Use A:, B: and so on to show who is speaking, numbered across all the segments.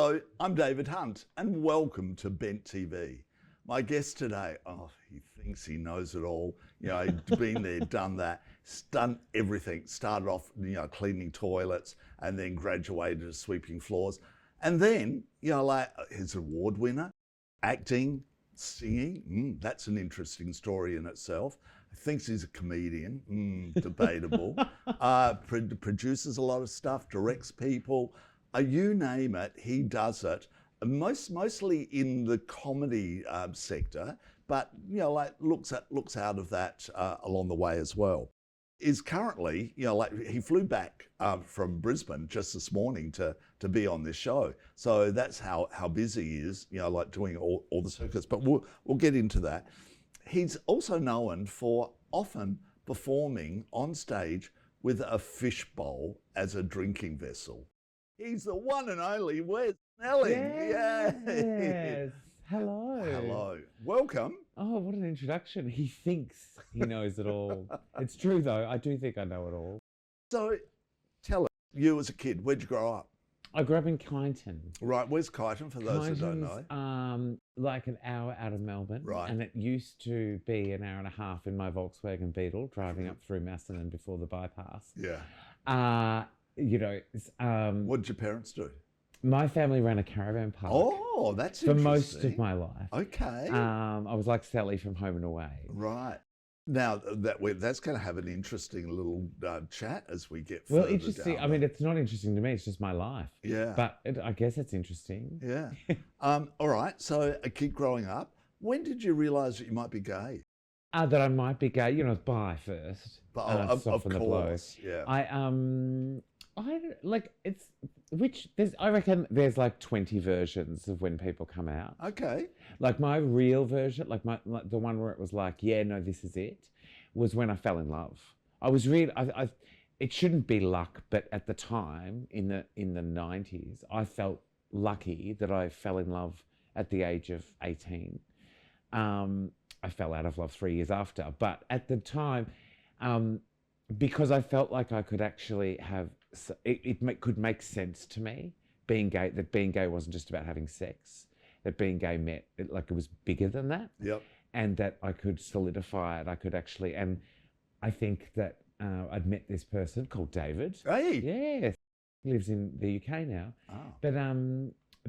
A: Hello, I'm David Hunt, and welcome to Bent TV. My guest today, he thinks he knows it all. You know, he's been there, done that, done everything. Started off, cleaning toilets, and then graduated to sweeping floors. And then, he's an award winner, acting, singing. That's an interesting story in itself. Thinks he's a comedian, debatable. Produces a lot of stuff, directs people. You name it, he does it. Mostly in the comedy sector, but looks out of that along the way as well. Is currently, he flew back from Brisbane just this morning to be on this show. So that's how busy he is, doing all the circuits. But we'll get into that. He's also known for often performing on stage with a fishbowl as a drinking vessel. He's the one and only Wes Snelling.
B: Yes.
A: Yeah.
B: Hello.
A: Hello. Welcome.
B: Oh, what an introduction. He thinks he knows it all. It's true, though. I do think I know it all.
A: So tell us, you as a kid, where'd you grow up?
B: I grew up in Kyneton.
A: Right. Where's Kyneton, for those who don't know?
B: Like an hour out of Melbourne.
A: Right.
B: And it used to be an hour and a half in my Volkswagen Beetle, driving up through Macedon before the bypass.
A: Yeah. What did your parents do?
B: My family ran a caravan park.
A: Oh, that's
B: for
A: interesting.
B: most of my life.
A: Okay.
B: I was like Sally from Home and Away.
A: Right. Now, that's going to have an interesting little chat as we get further
B: Well, interesting.
A: down.
B: I mean, it's not interesting to me. It's just my life.
A: Yeah.
B: But I guess it's interesting.
A: Yeah. All right. So a kid growing up, when did you realise that you might be gay?
B: That I might be gay. Bi first.
A: But of course. Yeah.
B: I reckon there's like 20 versions of when people come out.
A: Okay.
B: Like my real version, like the one where it was like, yeah, no, this is it, was when I fell in love. I was really, it shouldn't be luck, but at the time in the 90s, I felt lucky that I fell in love at the age of 18. I fell out of love 3 years after, but at the time, because I felt like I could actually have, could make sense to me, being gay, that being gay wasn't just about having sex, that being gay it was bigger than that.
A: Yep.
B: And that I could solidify it, I could actually, and I think that I'd met this person called David.
A: Hey.
B: Yes. He lives in the UK now.
A: Oh.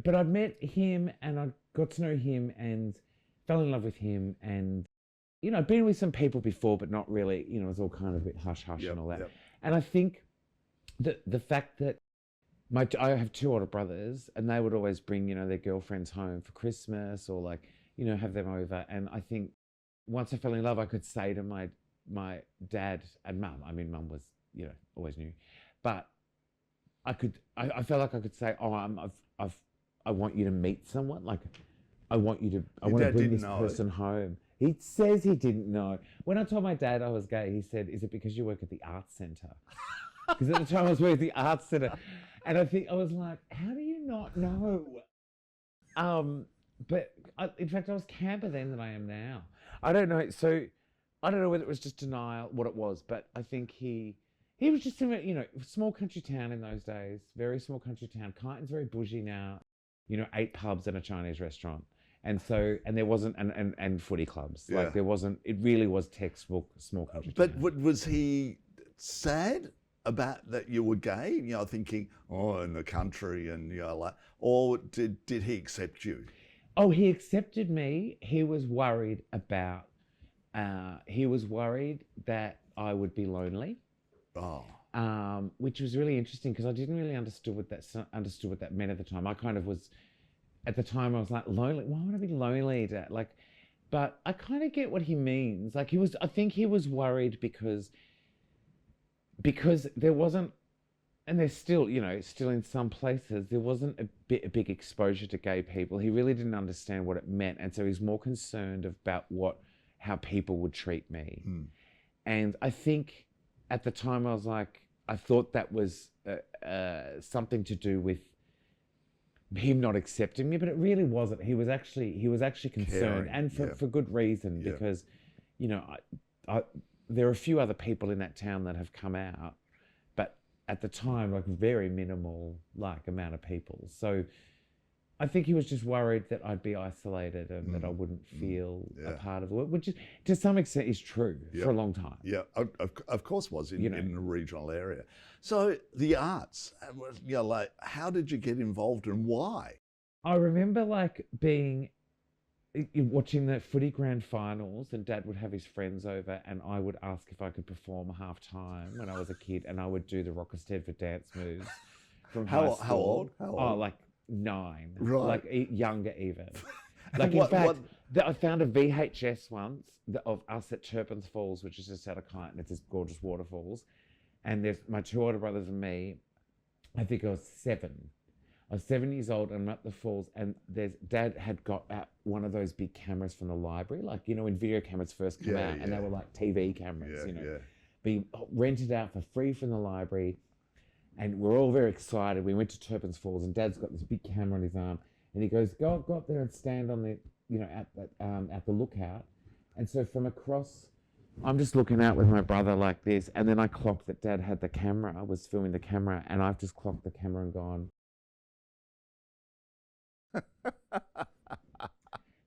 B: But I'd met him and I got to know him and fell in love with him, and I'd been with some people before, but not really, it was all kind of a bit hush-hush and all that.
A: Yep.
B: And I think that the fact that I have two older brothers, and they would always bring, their girlfriends home for Christmas or have them over. And I think once I fell in love, I could say to my dad and mum, I mean, mum was, always knew, but I felt like I could say, I want you to meet someone. Like, I want to bring this person home. He says he didn't know. When I told my dad I was gay, he said, is it because you work at the arts centre? Because at the time I was working at the arts centre. And I was like, how do you not know? But in fact, I was camper then than I am now. I don't know. So I don't know whether it was just denial, what it was, but I think he was just, small country town in those days, very small country town. Kyneton's very bougie now, 8 pubs and a Chinese restaurant. And so, and there wasn't, and footy clubs.
A: Yeah.
B: Like there wasn't, it really was textbook small country
A: But
B: town.
A: was he sad about that you were gay? Thinking, in the country and, or did he accept you?
B: Oh, he accepted me. He was worried about, that I would be lonely.
A: Oh.
B: Which was really interesting because I didn't really understood what that meant at the time. I kind of was, at the time I was like, lonely. Why would I be lonely, Dad? But I kind of get what he means. I think he was worried because there wasn't, and there's still, still in some places, there wasn't a big exposure to gay people. He really didn't understand what it meant. And so he's more concerned about how people would treat me.
A: Hmm.
B: And I think at the time I was like, I thought that was something to do with him not accepting me, but it really wasn't. He was actually concerned, and for good reason, because, there are a few other people in that town that have come out, but at the time, very minimal amount of people. So I think he was just worried that I'd be isolated and that I wouldn't feel a
A: Yeah.
B: part of the work, which is, to some extent is true
A: Yeah.
B: for a long time.
A: Yeah, of course was in,
B: You know.
A: in a regional area. So the arts, you know, like how did you get involved and why?
B: I remember like watching the footy grand finals, and Dad would have his friends over, and I would ask if I could perform half time when I was a kid, and I would do the Rockestead damance moves from high school.
A: How old?
B: Oh, like 9,
A: Right.
B: like younger even. Like in
A: What-
B: fact,
A: what-
B: I found a VHS once of us at Turpin's Falls, which is just out of Kyneton. It's this gorgeous waterfalls, and there's my 2 older brothers and me. I think I was 7. I was 7 years old, and I'm at the falls, and Dad had got out one of those big cameras from the library, like, you know, when video cameras first come
A: Yeah,
B: out, and they
A: yeah.
B: were like TV cameras,
A: Yeah,
B: you know.
A: yeah.
B: But he rented out for free from the library, and we're all very excited. We went to Turpin's Falls, and Dad's got this big camera on his arm, and he goes, go up there and stand on the, you know, at the lookout. And so from across, I'm just looking out with my brother like this, and then I clocked that Dad had the camera, was filming the camera, and I've just clocked the camera and gone.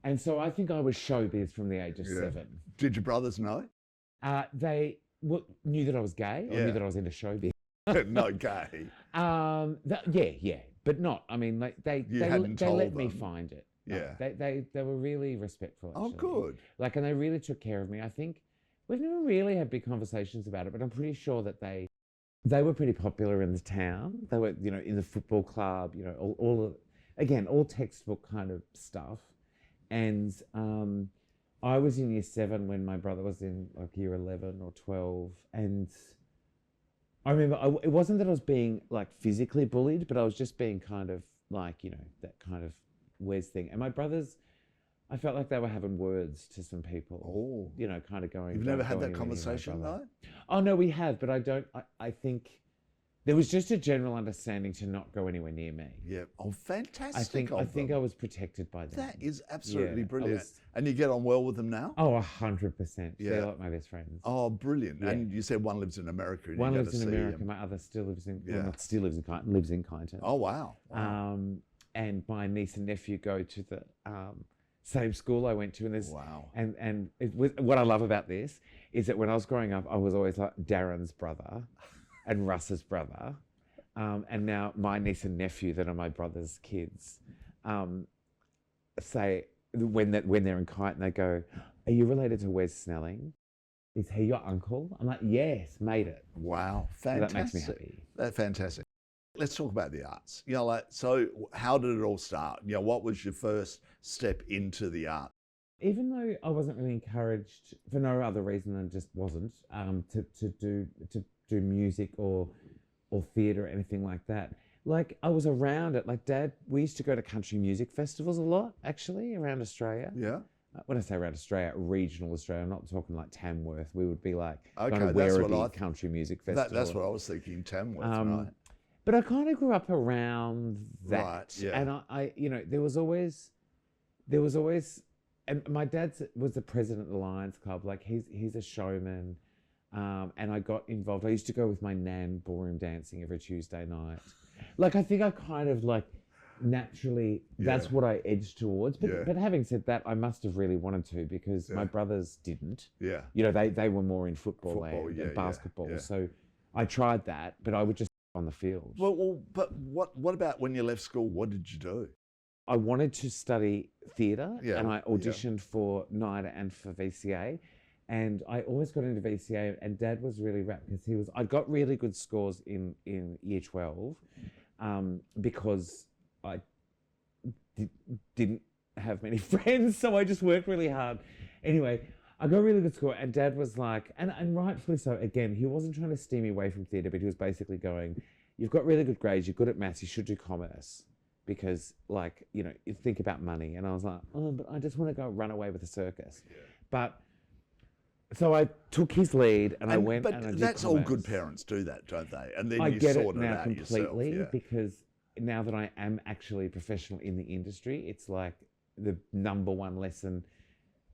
B: And so I think I was showbiz from the age of 7.
A: Did your brothers know?
B: They knew that I was gay, or
A: Yeah.
B: knew that I was into showbiz.
A: No, gay.
B: Yeah, but not. I mean, like they
A: hadn't told
B: let me
A: them.
B: find it. No,
A: Yeah.
B: they were really respectful.
A: Oh,
B: Actually.
A: good.
B: Like, and they really took care of me. I think we've never really had big conversations about it, but I'm pretty sure that they were pretty popular in the town. They were, you know, in the football club. You know, all textbook kind of stuff. And I was in year 7 when my brother was in like year 11 or 12, and I remember it wasn't that I was being like physically bullied, but I was just being kind of like, you know, that kind of Wes thing. And my brothers, I felt like they were having words to some people.
A: Oh.
B: You know, kind of going.
A: You've
B: "Don't
A: never had
B: go
A: that
B: anywhere near my
A: conversation,
B: brother."
A: though?
B: Oh no, we have, but I think there was just a general understanding to not go anywhere near me.
A: Yeah. Oh, fantastic.
B: I think
A: them.
B: I was protected by them.
A: That is absolutely
B: Yeah, I
A: brilliant.
B: was-
A: And you get on well with them now?
B: Oh, 100%.
A: Yeah.
B: They're like my best friends.
A: Oh, brilliant.
B: Yeah.
A: And you said one lives in America. And
B: One
A: you go
B: lives
A: to
B: in
A: see
B: America,
A: him.
B: my other still lives in,
A: Yeah.
B: well, not still lives in Kyneton, lives in Kyneton.
A: Oh, wow. Wow.
B: And my niece and nephew go to the same school I went to, and there's
A: Wow.
B: and what I love about this is that when I was growing up, I was always like Darren's brother and Russ's brother, and now my niece and nephew that are my brother's kids say when they're in Kyneton, they go, "Are you related to Wes Snelling? Is he your uncle?" I'm like, "Yes, made it."
A: Wow.
B: So
A: Fantastic.
B: that makes me happy.
A: That's fantastic. Let's talk about the arts. You know, like, so how did it all start? You know, what was your first step into the art?
B: Even though I wasn't really encouraged for no other reason than just wasn't to do music or theatre or anything like that. Like, I was around it. Like, Dad, we used to go to country music festivals a lot, actually, around Australia.
A: Yeah.
B: When I say around Australia, regional Australia, I'm not talking like Tamworth. We would be like
A: Okay,
B: going to
A: that's what
B: Werribee Country Music Festival.
A: That's what I was thinking, Tamworth, right?
B: But I kind of grew up around that.
A: Right, yeah.
B: And I you know, there was always, and my dad was the president of the Lions Club. Like, he's a showman. And I got involved. I used to go with my nan ballroom dancing every Tuesday night. Like, I think I kind of like naturally, that's what I edged towards. But having said that, I must have really wanted to, because my brothers didn't.
A: Yeah.
B: You know, they were more in football and basketball.
A: yeah.
B: So I tried that, but I would just on the field.
A: Well, but what about when you left school? What did you do?
B: I wanted to study theatre,
A: Yeah,
B: and I auditioned for NIDA and for VCA. And I always got into VCA, and Dad was really rapt because I got really good scores in year 12 because I didn't have many friends, so I just worked really hard. Anyway, I got a really good score, and Dad was like, and rightfully so, again, he wasn't trying to steer me away from theatre, but he was basically going, "You've got really good grades, you're good at maths, you should do commerce. Because, like, you know, you think about money." And I was like, "Oh, but I just want to go run away with a circus."
A: Yeah.
B: But so I took his lead, and I went.
A: But
B: and I did
A: that's all
B: commerce.
A: good parents do that, don't they? And then
B: I
A: you
B: get it
A: sort it
B: now
A: out
B: completely
A: yourself.
B: because now that I am actually professional in the industry, it's like the number one lesson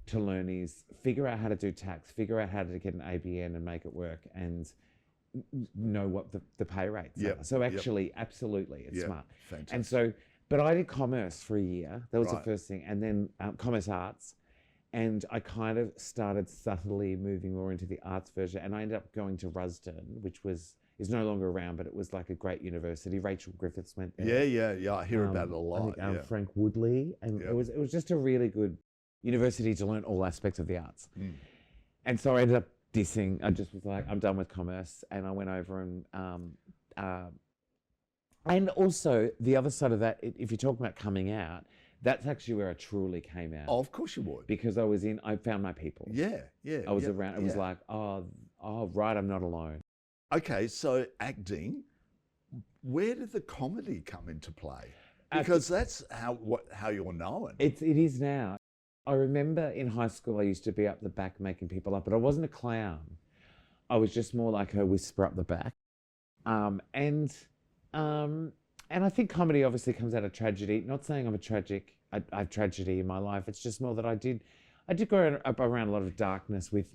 B: to learn is figure out how to do tax, figure out how to get an ABN and make it work, and know what the pay rates are. So actually, absolutely, it's smart.
A: Fantastic.
B: And so But I did commerce for a year. That was the
A: Right.
B: first thing. And then commerce arts. And I kind of started subtly moving more into the arts version. And I ended up going to Rusden, which is no longer around, but it was like a great university. Rachel Griffiths went there.
A: Yeah. I hear about it a lot.
B: I think
A: yeah.
B: Frank Woodley. And
A: Yeah.
B: it was just a really good university to learn all aspects of the arts.
A: Mm.
B: And so I ended up dissing. I just was like, I'm done with commerce. And I went over and also the other side of that, if you're talking about coming out, that's actually where I truly came out.
A: Oh, of course you would.
B: Because I found my people.
A: Yeah.
B: I was around, it was like, oh, right, I'm not alone.
A: Okay, so acting, where did the comedy come into play? Because that's how you're known.
B: It is now. I remember in high school, I used to be up the back making people up, but I wasn't a clown. I was just more like a whisper up the back. And I think comedy obviously comes out of tragedy. Not saying I have tragedy in my life. It's just more that I did grow up around a lot of darkness with,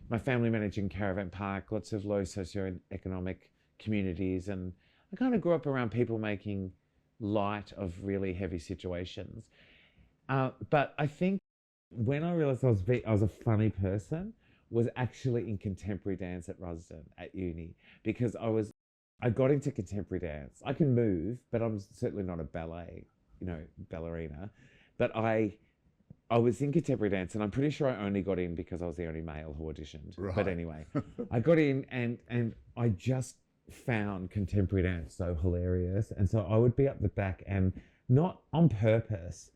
B: my family managing caravan park, lots of low socioeconomic communities. And I kind of grew up around people making light of really heavy situations. But I think when I realized I was a funny person was actually in contemporary dance at Rusden at uni, because I got into contemporary dance. I can move, but I'm certainly not a ballet, ballerina. But I was in contemporary dance, and I'm pretty sure I only got in because I was the only male who auditioned.
A: Right.
B: But anyway, I got in, and I just found contemporary dance so hilarious. And so I would be up the back, and not on purpose,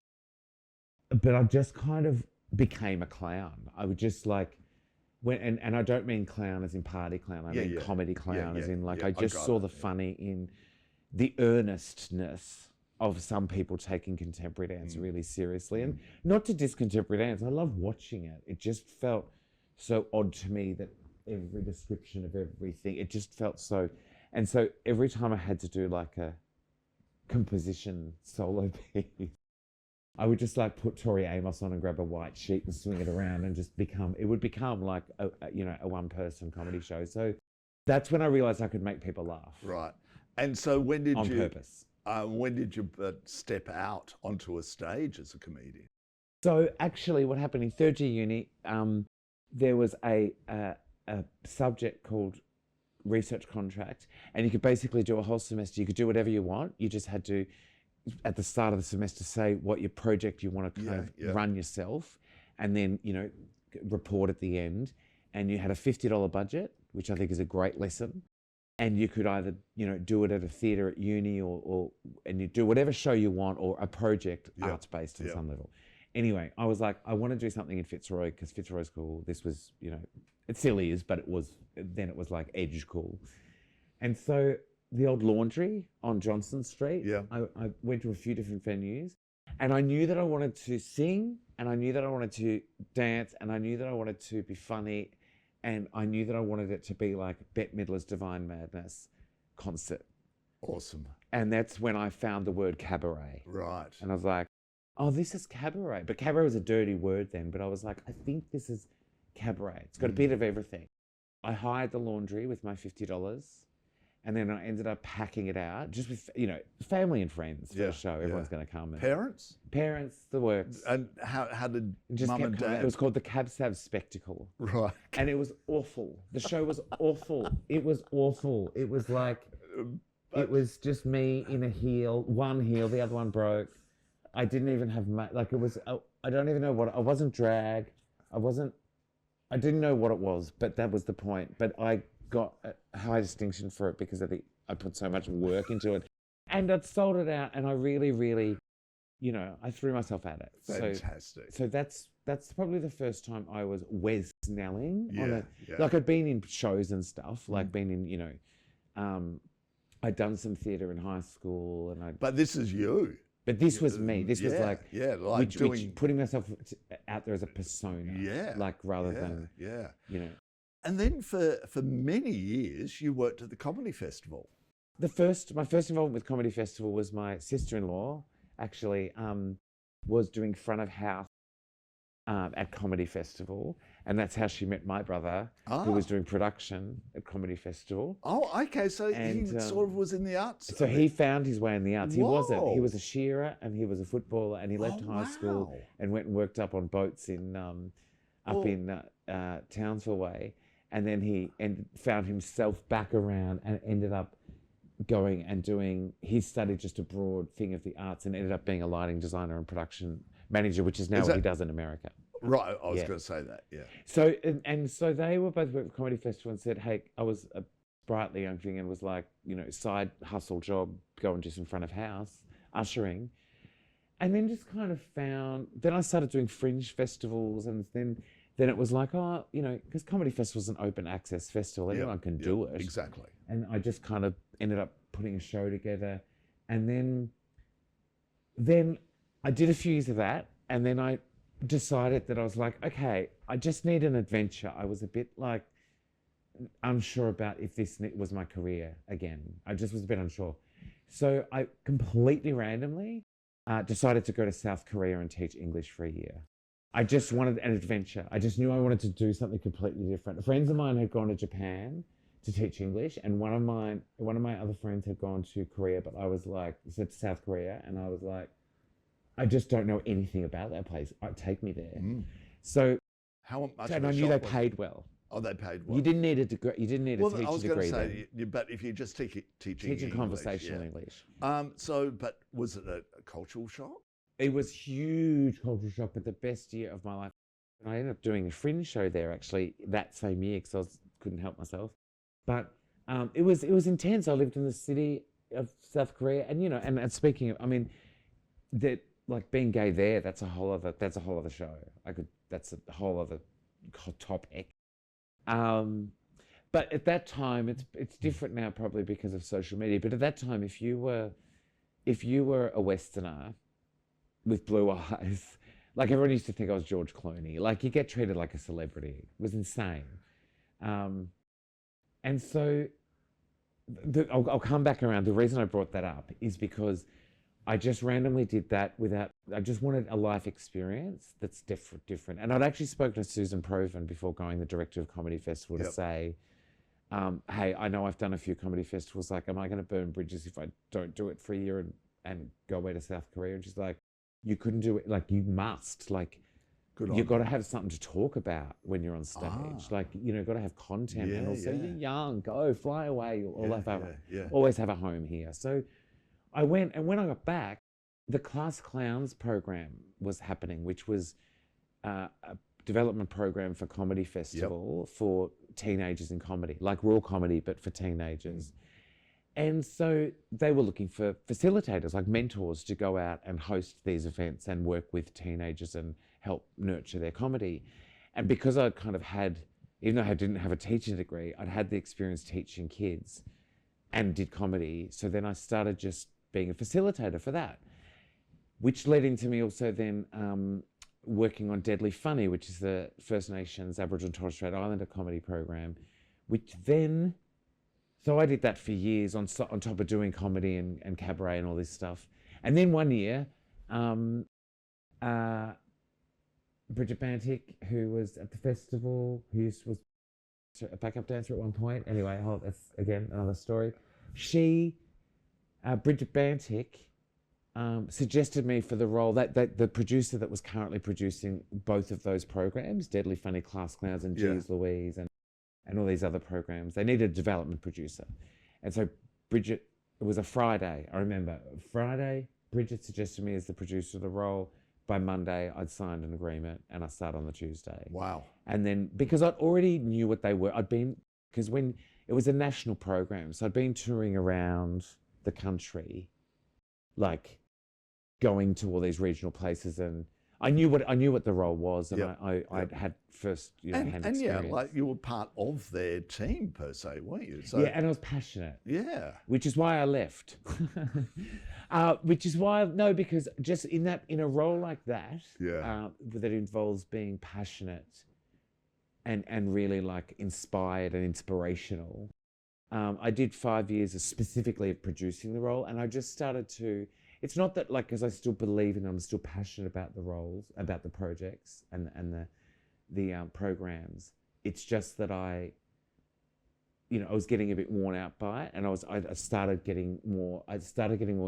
B: but I just kind of became a clown. I would just like, and I don't mean clown as in party clown, I mean comedy clown as in like, I just saw the funny in the earnestness of some people taking contemporary dance really seriously. And not to diss contemporary dance, I love watching it. It just felt so odd to me that every description of everything, it just felt so, and so every time I had to do like a composition solo piece, I would just like put Tori Amos on and grab a white sheet and swing it around and just it would become like a one-person comedy show. So that's when I realized I could make people laugh.
A: Right. And so when did
B: on purpose.
A: When did you step out onto a stage as a comedian?
B: So actually what happened in third year uni, there was a subject called research contract, and you could basically do a whole semester. You could do whatever you want. You just had to, at the start of the semester, say what your project you want to kind of run yourself, and then, report at the end. And you had a $50 budget, which I think is a great lesson. And you could either, do it at a theatre at uni and you do whatever show you want, or a project arts-based on some level. Anyway, I was like, I want to do something in Fitzroy because Fitzroy's cool. This was, it still is, but it was like edge cool. And so the old laundry on Johnson Street, I went to a few different venues, and I knew that I wanted to sing, and I knew that I wanted to dance, and I knew that I wanted to be funny, and I knew that I wanted it to be like Bette Midler's Divine Madness concert.
A: Awesome.
B: And that's when I found the word cabaret.
A: Right.
B: And I was like, oh, this is cabaret. But cabaret was a dirty word then, but I was like, I think this is cabaret. It's got a bit of everything. I hired the laundry with my $50, and then I ended up packing it out just with, family and friends for the show. Everyone's going to come.
A: Parents?
B: Parents, the works.
A: And how did mum and dad?
B: It was called the Cab Sav Spectacle.
A: Right.
B: And it was awful. The show was awful. It was awful. It was like, it was just me in a heel, one heel, the other one broke. I didn't even have, it was, I don't even know what, I wasn't drag. I didn't know what it was, but that was the point. But I got a high distinction for it because I put so much work into it. And I'd sold it out, and I really, really, I threw myself at it.
A: Fantastic.
B: So that's probably the first time I was Wes Snelling.
A: Yeah.
B: Like I'd been in shows and stuff, like been in, I'd done some theatre in high school, and
A: But this is you.
B: But this was me. This was like
A: like
B: putting myself out there as a persona. Like rather than
A: And then for many years you worked at the Comedy Festival.
B: My first involvement with Comedy Festival was my sister-in-law actually was doing front of house at Comedy Festival, And that's how she met my brother, who was doing production at Comedy Festival.
A: Oh, okay. So he sort of was in the arts.
B: So he found his way in the arts. He wasn't. He
A: Whoa.
B: was a shearer and he was a footballer, and he left high school and went and worked up on boats in Townsville way. And then he found himself back around and ended up going and doing, he studied just a broad thing of the arts and ended up being a lighting designer and production manager, which is now what he does in America.
A: Right, I was going to say that, yeah.
B: So, and so they were both at the Comedy Festival and said, hey, I was a sprightly young thing and was like, you know, side hustle job, go and do some front of house, ushering. And then just kind of then I started doing fringe festivals, and then it was like, oh, you know, because Comedy Festival's an open access festival, anyone can do it.
A: Exactly.
B: And I just kind of ended up putting a show together. And then I did a few years of that, and then I decided that I was like, okay, I just need an adventure. I was a bit like unsure about if this was my career again. I just was a bit unsure. So I completely randomly decided to go to South Korea and teach English for a year. I just wanted an adventure. I just knew I wanted to do something completely different. Friends of mine had gone to Japan to teach English, and one of my other friends had gone to Korea, but I was like, said South Korea, and I was like, I just don't know anything about that place. Take me there. So,
A: how much?
B: And I knew they paid well.
A: Oh, they paid well.
B: You didn't need a degree. You didn't need a teaching degree.
A: I was going to say, but if you just teaching English,
B: conversational English.
A: But was it a cultural shock?
B: It was huge cultural shock, but the best year of my life. And I ended up doing a fringe show there actually that same year because I couldn't help myself. But it was intense. I lived in the city of South Korea, and you know, and speaking of, I mean, that. Like being gay there, that's a whole other show. That's a whole other topic. But at that time, it's different now probably because of social media. But at that time, if you were a Westerner with blue eyes, like everyone used to think I was George Clooney. Like you get treated like a celebrity. It was insane. And so I'll come back around. The reason I brought that up is because I just randomly did that I just wanted a life experience that's different. And I'd actually spoken to Susan Provan before going, the director of Comedy Festival, to say, hey, I know I've done a few comedy festivals. Like, am I going to burn bridges if I don't do it for a year and go away to South Korea? And she's like, you couldn't do it. Like, you must. Like, you've got to have something to talk about when you're on stage. Like, you know, got to have content. And also, you're young, go, fly away. Always have a home here. So I went, and when I got back, the Class Clowns program was happening, which was a development program for Comedy Festival for teenagers in comedy, like Raw Comedy, but for teenagers. And so they were looking for facilitators, like mentors, to go out and host these events and work with teenagers and help nurture their comedy. And because I'd kind of had, even though I didn't have a teaching degree, I'd had the experience teaching kids and did comedy. So then I started just being a facilitator for that, which led into me also then working on Deadly Funny, which is the First Nations Aboriginal and Torres Strait Islander comedy program, which then, so I did that for years on top of doing comedy and cabaret and all this stuff. And then one year, Bridget Bantic, who was at the festival, who was a backup dancer at one point. Anyway, that's again another story. Bridget Bantic suggested me for the role that the producer that was currently producing both of those programs, Deadly Funny, Class Clowns, and Jeez Louise, and all these other programs, they needed a development producer. And so Bridget, it was a Friday, I remember, Bridget suggested me as the producer of the role. By Monday, I'd signed an agreement and I started on the Tuesday.
A: Wow.
B: And then, because I'd already knew what they were, because when it was a national program, so I'd been touring around the country, like going to all these regional places, and I knew what the role was, and I'd had first hand experience.
A: And like you were part of their team per se, weren't you? So,
B: and I was passionate.
A: Yeah.
B: Which is why I left. Because just in a role like that, that involves being passionate and really like inspired and inspirational. I did 5 years specifically of producing the role, and I just started to, it's not that like, because I still believe in, I'm still passionate about the roles, about the projects and programs. It's just that I was getting a bit worn out by it, and I started getting more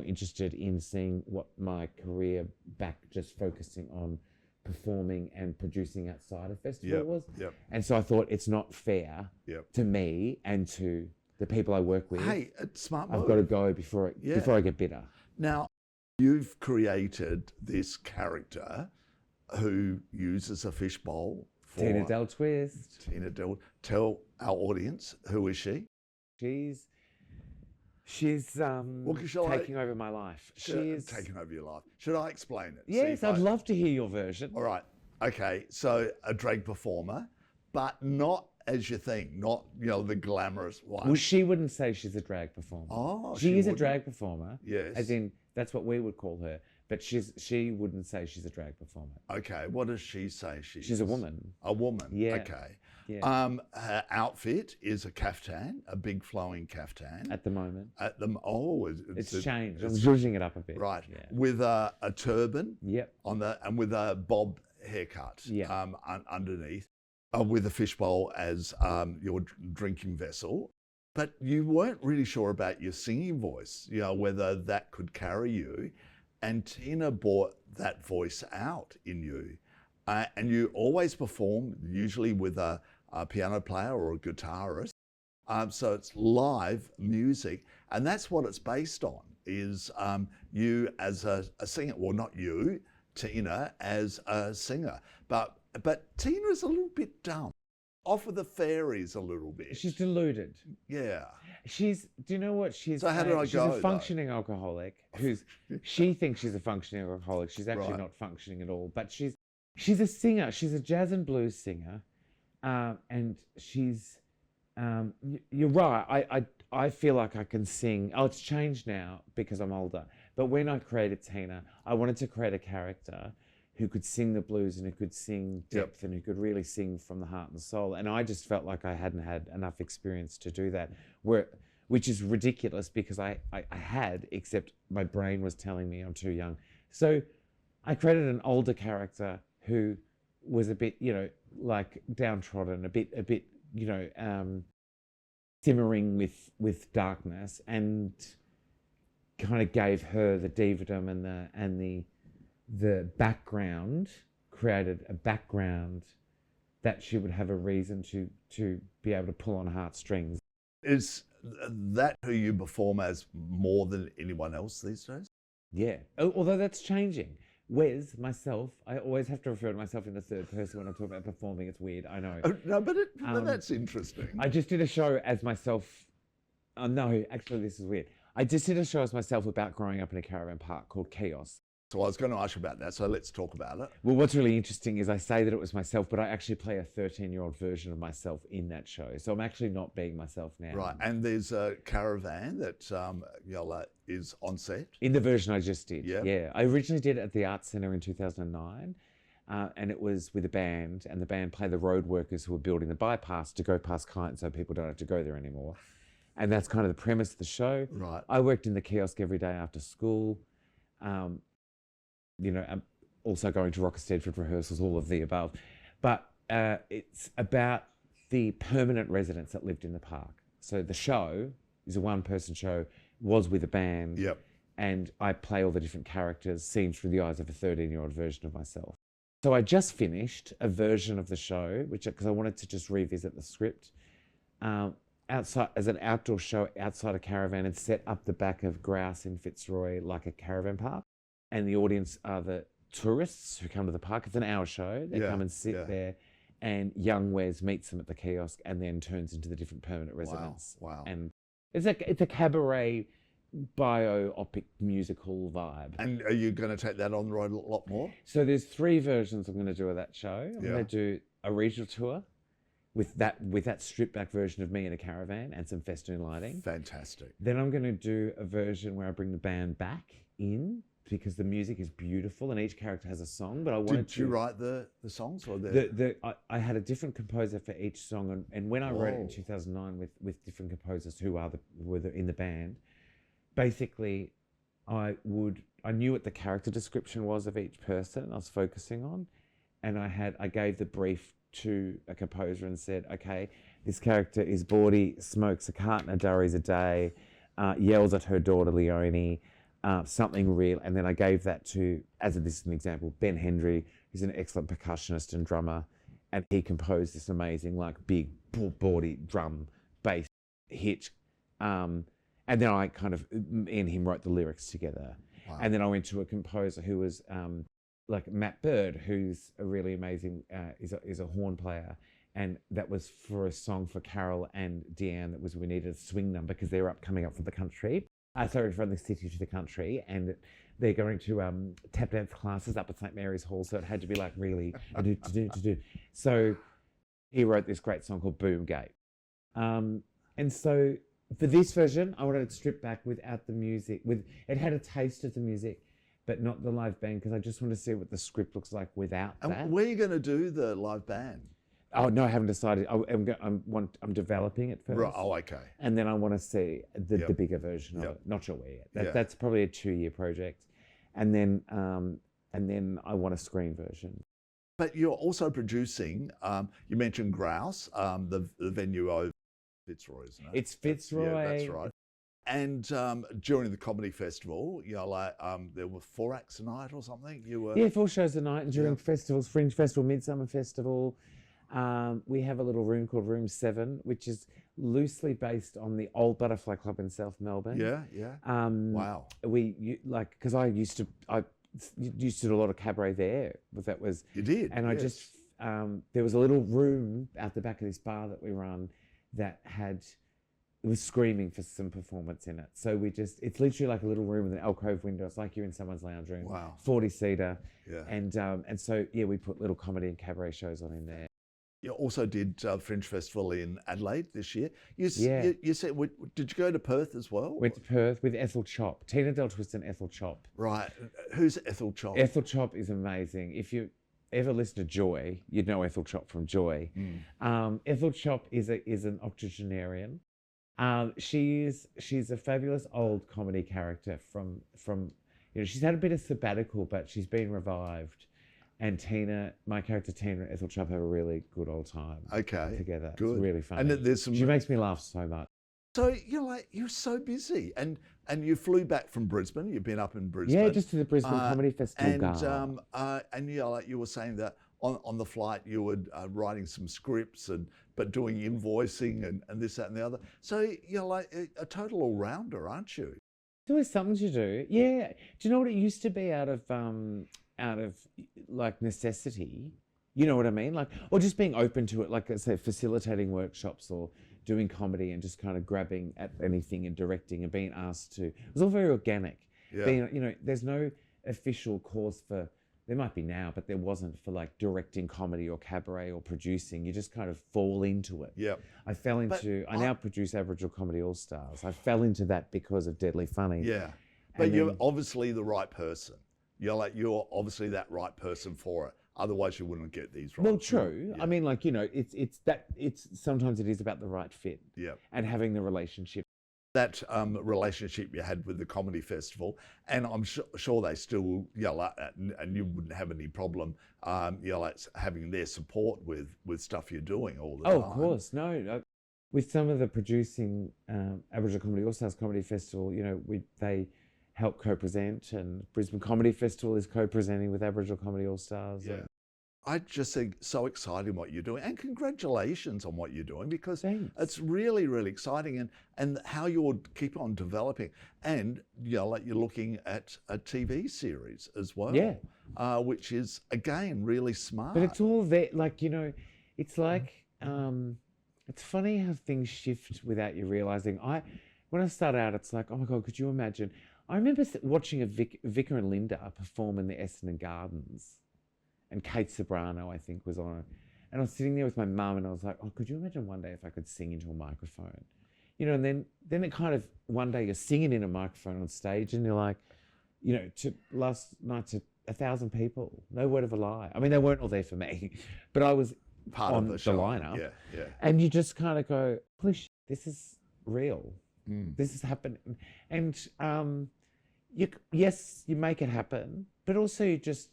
B: interested in seeing what my career back just focusing on performing and producing outside of festival was.
A: Yep.
B: And so I thought it's not fair to me and to the people I work with.
A: Hey, it's smart move.
B: I've got to go before I get bitter.
A: Now, you've created this character who uses a fishbowl.
B: Tina Del Twist.
A: Tell our audience, who is she?
B: She's taking over my life. She's
A: taking over your life. Should I explain it?
B: Yes, I'd love to hear your version.
A: All right. Okay. So a drag performer, but not as you think, not the glamorous one.
B: Well, she wouldn't say she's a drag performer.
A: Oh,
B: she is a drag performer.
A: Yes.
B: As in, that's what we would call her. But she wouldn't say she's a drag performer.
A: Okay. What does she say she's
B: a woman.
A: A woman.
B: Yeah.
A: Okay.
B: Yeah.
A: Her outfit is a caftan, a big flowing caftan.
B: At the moment.
A: It's
B: changed. I'm zhuzhing it up a bit.
A: Right.
B: Yeah.
A: With a turban.
B: Yep.
A: And with a bob haircut.
B: Yeah.
A: Underneath, with a fishbowl as your drinking vessel. But you weren't really sure about your singing voice. Whether that could carry you, and Tina brought that voice out in you. And you always perform, usually with a piano player or a guitarist. So it's live music. And that's what it's based on, is you as a singer. Well, not you, Tina, as a singer. But Tina's a little bit dumb. Off with the fairies a little bit.
B: She's deluded.
A: Yeah.
B: Do you know what she's?
A: So how did I
B: she's
A: go?
B: She's a functioning alcoholic she thinks she's a functioning alcoholic. She's actually not functioning at all. But she's a singer. She's a jazz and blues singer, and she's. You're right. I feel like I can sing. Oh, it's changed now because I'm older. But when I created Tina, I wanted to create a character who could sing the blues and who could sing depth and who could really sing from the heart and soul. And I just felt like I hadn't had enough experience to do that, which is ridiculous because I had, except my brain was telling me I'm too young. So I created an older character who was a bit, like downtrodden, a bit, simmering with darkness, and kind of gave her the divadom and the background, created a background that she would have a reason to be able to pull on heartstrings.
A: Is that who you perform as more than anyone else these days?
B: Yeah, although that's changing. Wes, myself, I always have to refer to myself in the third person when I'm talking about performing. It's weird, I know.
A: Oh, no, but that's interesting.
B: I just did a show as myself. Oh, no, actually, this is weird. I just did a show as myself about growing up in a caravan park called Kiosk.
A: So I was going to ask you about that, so let's talk about it.
B: Well, what's really interesting is I say that it was myself, but I actually play a 13-year-old version of myself in that show. So I'm actually not being myself now.
A: Right, and there's a caravan that is on set.
B: In the version I just did,
A: yeah.
B: Yeah. I originally did it at the Arts Centre in 2009, and it was with a band, and the band played the road workers who were building the bypass to go past Kyneton so people don't have to go there anymore. And that's kind of the premise of the show.
A: Right.
B: I worked in the kiosk every day after school. I'm also going to Rockstead rehearsals, all of the above. But it's about the permanent residents that lived in the park. So the show is a one-person show, was with a band.
A: Yep.
B: And I play all the different characters, seen through the eyes of a 13-year-old version of myself. So I just finished a version of the show, because I wanted to just revisit the script, outside as an outdoor show outside a caravan, and set up the back of Grouse in Fitzroy like a caravan park. And the audience are the tourists who come to the park. It's an hour show. They come and sit there, and young Wes meets them at the kiosk and then turns into the different permanent residents.
A: Wow.
B: And it's a cabaret bio-opic musical vibe.
A: And are you going to take that on the road a lot more?
B: So there's 3 versions I'm going to do of that show. I'm going to do a regional tour with that stripped back version of me in a caravan and some festoon lighting.
A: Fantastic.
B: Then I'm going to do a version where I bring the band back in, because the music is beautiful and each character has a song. But I wanted
A: Did you write the songs or
B: I had a different composer for each song, and when I wrote it in 2009 with different composers who were in the band, basically I knew what the character description was of each person I was focusing on, and I gave the brief to a composer and said, okay, this character is bawdy, smokes a carton of durries a day, yells at her daughter Leonie, something real. And then I gave that to, this is an example, Ben Hendry, who's an excellent percussionist and drummer, and he composed this amazing, like, big, bawdy drum, bass hit. And then I kind of, me and him wrote the lyrics together.
A: Wow.
B: And then I went to a composer who was like Matt Bird, who's a really amazing, is a horn player. And that was for a song for Carol and Deanne that was, we needed a swing number because they were coming up from the country. Sorry, from the city to the country. And they're going to tap dance classes up at St. Mary's Hall. So it had to be like really, to do. So he wrote this great song called Boom Gate. And so for this version, I wanted to strip back without the music. It had a taste of the music, but not the live band, because I just want to see what the script looks like without that.
A: And where are you going to do the live band?
B: Oh no, I haven't decided. I'm developing it first.
A: Right. Oh, okay.
B: And then I want to see the bigger version of it. Not sure where yet. That's probably a 2-year project, and then I want a screen version.
A: But you're also producing. You mentioned Grouse, the venue over Fitzroy, isn't it?
B: It's Fitzroy.
A: Yeah, that's right. And during the comedy festival, you know, like there were 4 acts a night or something. You were
B: 4 shows a night, and during festivals, Fringe Festival, Midsummer Festival. We have a little room called Room 7, which is loosely based on the old Butterfly Club in South Melbourne.
A: Yeah. Wow.
B: Because I used to do a lot of cabaret there. That was
A: You did.
B: and
A: yes.
B: I just there was a little room out the back of this bar that we run that it was screaming for some performance in it. So it's literally like a little room with an alcove window. It's like you're in someone's lounge room.
A: Wow.
B: 40-seater.
A: Yeah.
B: And so we put little comedy and cabaret shows on in there.
A: You also did Fringe Festival in Adelaide this year. You said, did you go to Perth as well?
B: Went to Perth with Ethel Chop, Tina Del Twist and Ethel Chop.
A: Right. Who's Ethel Chop?
B: Ethel Chop is amazing. If you ever listen to Joy, you'd know Ethel Chop from Joy. Ethel Chop is an octogenarian. She's a fabulous old comedy character from she's had a bit of sabbatical, but she's been revived. And Tina, my character Tina and Ethel Chop have a really good old time together.
A: Good.
B: It's really fun.
A: And
B: she makes me laugh so much.
A: So you're so busy, and you flew back from Brisbane. You've been up in Brisbane.
B: Yeah, just to the Brisbane Comedy Festival.
A: And you were saying that on the flight you were writing some scripts but doing invoicing and this, that, and the other. So you're like a total all-rounder, aren't you?
B: There was something to do. Yeah. Do you know what it used to be out of like necessity? You know what I mean? Like, or just being open to it, like I say, facilitating workshops or doing comedy and just kind of grabbing at anything and directing and being asked to. It was all very organic.
A: Yeah.
B: There's no official course for, there might be now, but there wasn't for like directing comedy or cabaret or producing. You just kind of fall into it.
A: Yeah.
B: I now produce Aboriginal Comedy Allstars. I fell into that because of Deadly Funny.
A: Yeah. But you're obviously the right person. You're obviously that right person for it. Otherwise, you wouldn't get these roles.
B: Well, true. Yeah. I mean, it's sometimes it is about the right fit.
A: Yeah.
B: And having the relationship.
A: That relationship you had with the comedy festival, and I'm sure they still and you wouldn't have any problem having their support with stuff you're doing all the time.
B: Oh, of course, no. With some of the producing Aboriginal Comedy Allstars Comedy Festival, they help co-present, and Brisbane Comedy Festival is co-presenting with Aboriginal Comedy Allstars.
A: Yeah. I just think so exciting what you're doing, and congratulations on what you're doing, because it's really, really exciting, and how you'll keep on developing. And you're looking at a TV series as well, which is again really smart.
B: But it's all there, it's like it's funny how things shift without you realizing. When I start out, it's like, oh my God, could you imagine? I remember watching a Vicar and Linda perform in the Essendon Gardens, and Kate Sobrano, I think, was on it. And I was sitting there with my mum, and I was like, oh, could you imagine one day if I could sing into a microphone? And then it kind of, one day you're singing in a microphone on stage, and you're like, to last night to 1,000 people, no word of a lie. I mean, they weren't all there for me, but I was
A: part
B: on
A: of the show.
B: lineup.
A: Yeah.
B: And you just kind of go, holy shit, this is real. This is happening. And you make it happen, but also it's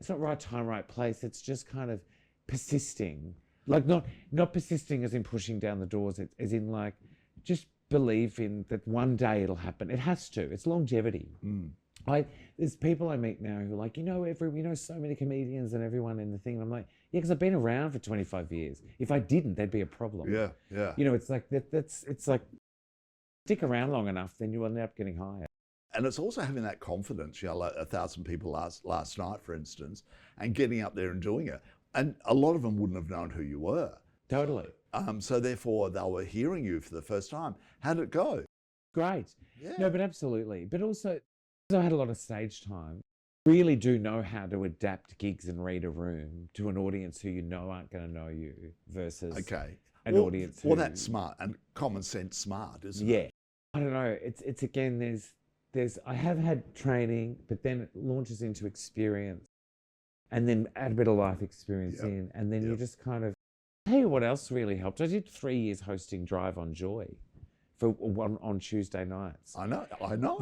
B: not right time, right place. It's just kind of persisting, like not persisting as in pushing down the doors, as in like just believe in that one day it'll happen. It has to. It's longevity. There's people I meet now who are like, we know so many comedians and everyone in the thing. And I'm like, yeah, because I've been around for 25 years. If I didn't, there'd be a problem.
A: Yeah, yeah.
B: It's like it's like stick around long enough, then you will end up getting hired.
A: And it's also having that confidence, like 1,000 people last night, for instance, and getting up there and doing it. And a lot of them wouldn't have known who you were.
B: Totally.
A: So therefore, they were hearing you for the first time. How did it go?
B: Great.
A: Yeah.
B: No, but absolutely. But also, I had a lot of stage time. Really do know how to adapt gigs and read a room to an audience who aren't going to know you versus an audience who...
A: Well, that's smart and common sense smart, isn't it?
B: Yeah. I don't know. It's again, I have had training, but then it launches into experience and then add a bit of life experience in. And then you just kind of... Tell you what else really helped. I did 3 years hosting Drive on Joy on Tuesday nights.
A: I know.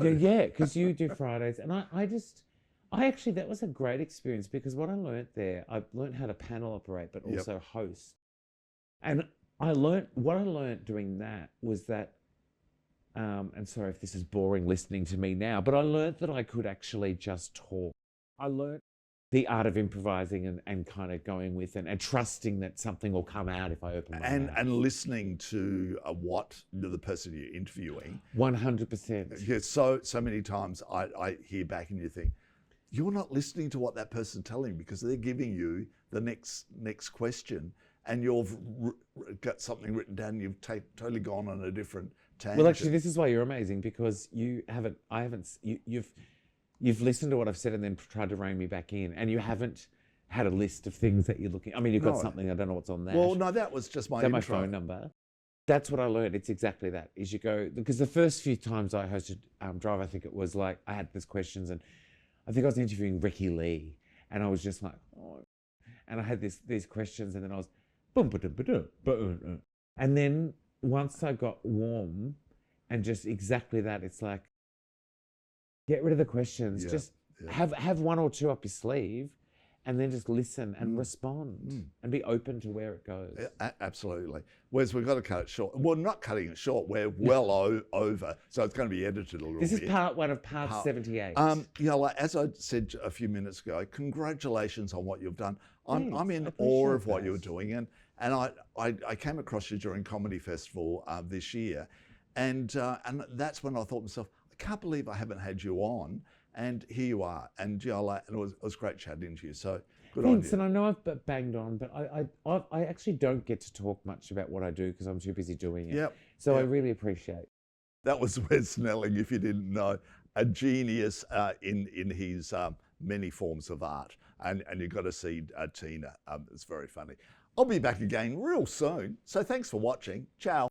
B: Yeah, because you do Fridays. And I actually, that was a great experience because what I learned there, I learned how to panel operate, but also host. And what I learned doing that was that, and sorry if this is boring listening to me now, but I learned that I could actually just talk. I learned the art of improvising and kind of going with and trusting that something will come out if I open my mouth.
A: And listening to what the person you're interviewing.
B: 100%.
A: Yeah, so many times I hear back and you think, you're not listening to what that person's telling because they're giving you the next question and you've got something written down and you've totally gone on a different tangent.
B: Well, actually, this is why you're amazing because you've listened to what I've said and then tried to rein me back in, and you haven't had a list of things that you're looking... I mean, you've got something, I don't know what's on that.
A: Well, no, that was just my intro.
B: My phone number. That's what I learned. It's exactly that. Is you go... Because the first few times I hosted Drive, I think it was like, I had these questions, and I think I was interviewing Ricky Lee, and I was just like, oh... And I had these questions, and then I was... And then once I got warm, and just exactly that, it's like, get rid of the questions. Just have one or two up your sleeve and then just listen and respond and be open to where it goes.
A: Absolutely. Wes, we've got to cut it short. Well, not cutting it short. We're well over, so it's going to be edited a little bit.
B: This is part one of part 78.
A: Like, as I said a few minutes ago, congratulations on what you've done. I'm in awe of what you're doing. And I came across you during Comedy Festival this year. And that's when I thought to myself, I can't believe I haven't had you on, and here you are. And and it was great chatting to you. So good on you.
B: Thanks, and I know I've banged on, but I actually don't get to talk much about what I do because I'm too busy doing it. So I really appreciate it.
A: That was Wes Snelling, if you didn't know, a genius in his many forms of art. And you've got to see Tina. It's very funny. I'll be back again real soon. So thanks for watching. Ciao.